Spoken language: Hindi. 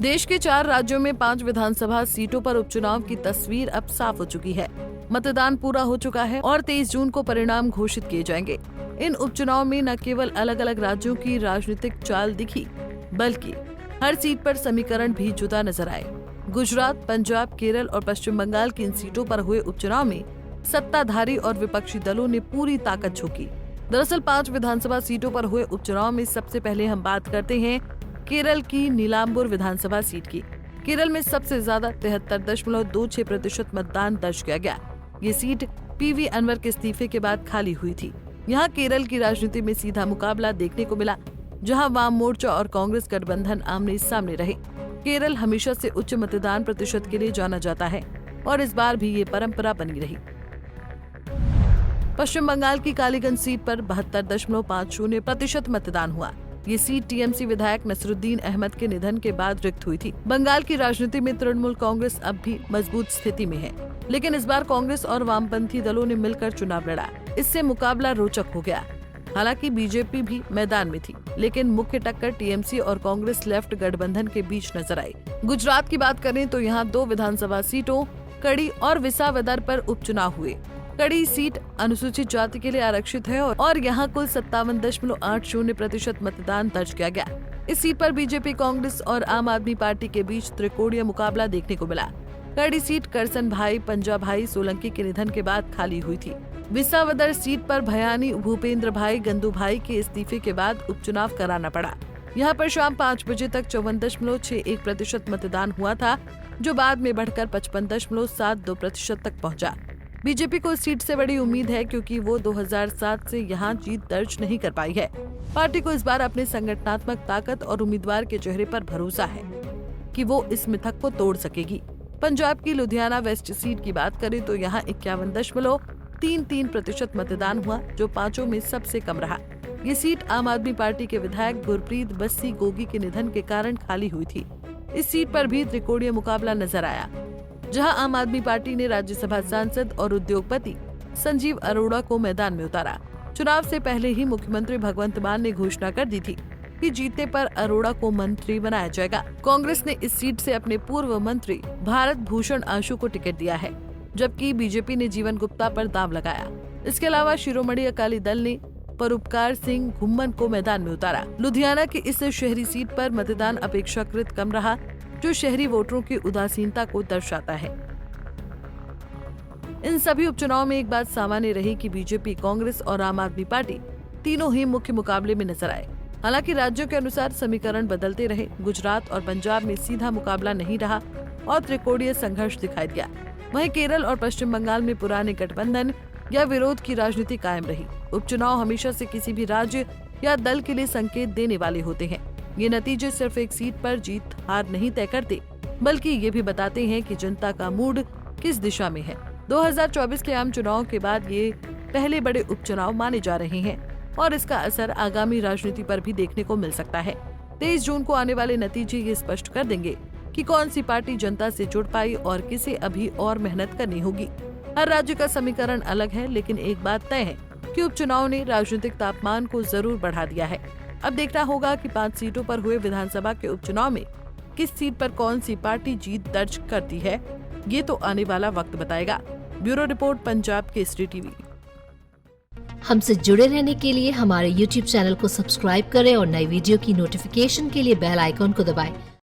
देश के 4 राज्यों में 5 विधानसभा सीटों पर उपचुनाव की तस्वीर अब साफ हो चुकी है। मतदान पूरा हो चुका है और 23 जून को परिणाम घोषित किए जाएंगे। इन उपचुनाव में न केवल अलग अलग राज्यों की राजनीतिक चाल दिखी, बल्कि हर सीट पर समीकरण भी जुदा नजर आए। गुजरात, पंजाब, केरल और पश्चिम बंगाल की इन सीटों पर हुए उपचुनाव में सत्ताधारी और विपक्षी दलों ने पूरी ताकत झोंकी। दरअसल 5 विधानसभा सीटों पर हुए उपचुनाव में सबसे पहले हम बात करते हैं केरल की नीलाम्बुर विधानसभा सीट की। केरल में सबसे ज्यादा 73.26% मतदान दर्ज किया गया। ये सीट पीवी अनवर के इस्तीफे के बाद खाली हुई थी। यहाँ केरल की राजनीति में सीधा मुकाबला देखने को मिला, जहाँ वाम मोर्चा और कांग्रेस गठबंधन आमने सामने रहे। केरल हमेशा से उच्च मतदान प्रतिशत के लिए जाना जाता है और इस बार भी ये परंपरा बनी रही। पश्चिम बंगाल की कालीगंज सीट पर 72.50% मतदान हुआ। ये सीट टीएमसी विधायक नसरुद्दीन अहमद के निधन के बाद रिक्त हुई थी। बंगाल की राजनीति में तृणमूल कांग्रेस अब भी मजबूत स्थिति में है, लेकिन इस बार कांग्रेस और वामपंथी दलों ने मिलकर चुनाव लड़ा। इससे मुकाबला रोचक हो गया। हालांकि बीजेपी भी मैदान में थी, लेकिन मुख्य टक्कर टीएमसी और कांग्रेस लेफ्ट गठबंधन के बीच नजर आई। गुजरात की बात करें तो यहाँ 2 विधानसभा सीटों कड़ी और विसावदर पर उपचुनाव हुए। कड़ी सीट अनुसूचित जाति के लिए आरक्षित है और यहाँ कुल 57.80% मतदान दर्ज किया गया। इस सीट पर बीजेपी, कांग्रेस और आम आदमी पार्टी के बीच त्रिकोणीय मुकाबला देखने को मिला। कड़ी सीट करसन भाई पंजा भाई सोलंकी के निधन के बाद खाली हुई थी। विसावदर सीट पर भयानी भूपेंद्र भाई गंदू भाई के इस्तीफे के बाद उपचुनाव कराना पड़ा। यहाँ पर शाम 5 बजे तक 54.61% मतदान हुआ था, जो बाद में बढ़कर 55.72% तक पहुँचा। बीजेपी को इस सीट से बड़ी उम्मीद है, क्योंकि वो 2007 से यहाँ जीत दर्ज नहीं कर पाई है। पार्टी को इस बार अपने संगठनात्मक ताकत और उम्मीदवार के चेहरे पर भरोसा है कि वो इस मिथक को तोड़ सकेगी। पंजाब की लुधियाना वेस्ट सीट की बात करें तो यहाँ 51.33% मतदान हुआ, जो 5 में सबसे कम रहा। ये सीट आम आदमी पार्टी के विधायक गुरप्रीत बस्सी गोगी के निधन के कारण खाली हुई थी। इस सीट पर भी त्रिकोणीय मुकाबला नजर आया, जहां आम आदमी पार्टी ने राज्यसभा सांसद और उद्योगपति संजीव अरोड़ा को मैदान में उतारा। चुनाव से पहले ही मुख्यमंत्री भगवंत मान ने घोषणा कर दी थी कि जीतने पर अरोड़ा को मंत्री बनाया जाएगा। कांग्रेस ने इस सीट से अपने पूर्व मंत्री भारत भूषण आशु को टिकट दिया है, जबकि बीजेपी ने जीवन गुप्ता पर दांव लगाया। इसके अलावा शिरोमणि अकाली दल ने परोपकार सिंह घुम्मन को मैदान में उतारा। लुधियाना की इस शहरी सीट पर मतदान अपेक्षाकृत कम रहा, जो शहरी वोटरों की उदासीनता को दर्शाता है। इन सभी उपचुनाव में एक बात सामान्य रही कि बीजेपी, कांग्रेस और आम आदमी पार्टी तीनों ही मुख्य मुकाबले में नजर आए। हालांकि राज्यों के अनुसार समीकरण बदलते रहे। गुजरात और पंजाब में सीधा मुकाबला नहीं रहा और त्रिकोणीय संघर्ष दिखाई दिया। वहीं केरल और पश्चिम बंगाल में पुराने गठबंधन या विरोध की राजनीति कायम रही। उपचुनाव हमेशा से किसी भी राज्य या दल के लिए संकेत देने वाले होते हैं। ये नतीजे सिर्फ एक सीट पर जीत हार नहीं तय करते, बल्कि ये भी बताते हैं कि जनता का मूड किस दिशा में है। 2024 के आम चुनाव के बाद ये पहले बड़े उपचुनाव माने जा रहे हैं और इसका असर आगामी राजनीति पर भी देखने को मिल सकता है। 23 जून को आने वाले नतीजे ये स्पष्ट कर देंगे कि कौन सी पार्टी जनता से जुड़ पाई और किसे अभी और मेहनत करनी होगी। हर राज्य का समीकरण अलग है, लेकिन एक बात तय है कि उपचुनाव ने राजनीतिक तापमान को जरूर बढ़ा दिया है। अब देखना होगा कि 5 सीटों पर हुए विधानसभा के उपचुनाव में किस सीट पर कौन सी पार्टी जीत दर्ज करती है। ये तो आने वाला वक्त बताएगा। Bureau report, Punjab Kesari TV. हमसे जुड़े रहने के लिए हमारे YouTube चैनल को सब्सक्राइब करें और नई वीडियो की नोटिफिकेशन के लिए बेल आइकॉन को दबाएं।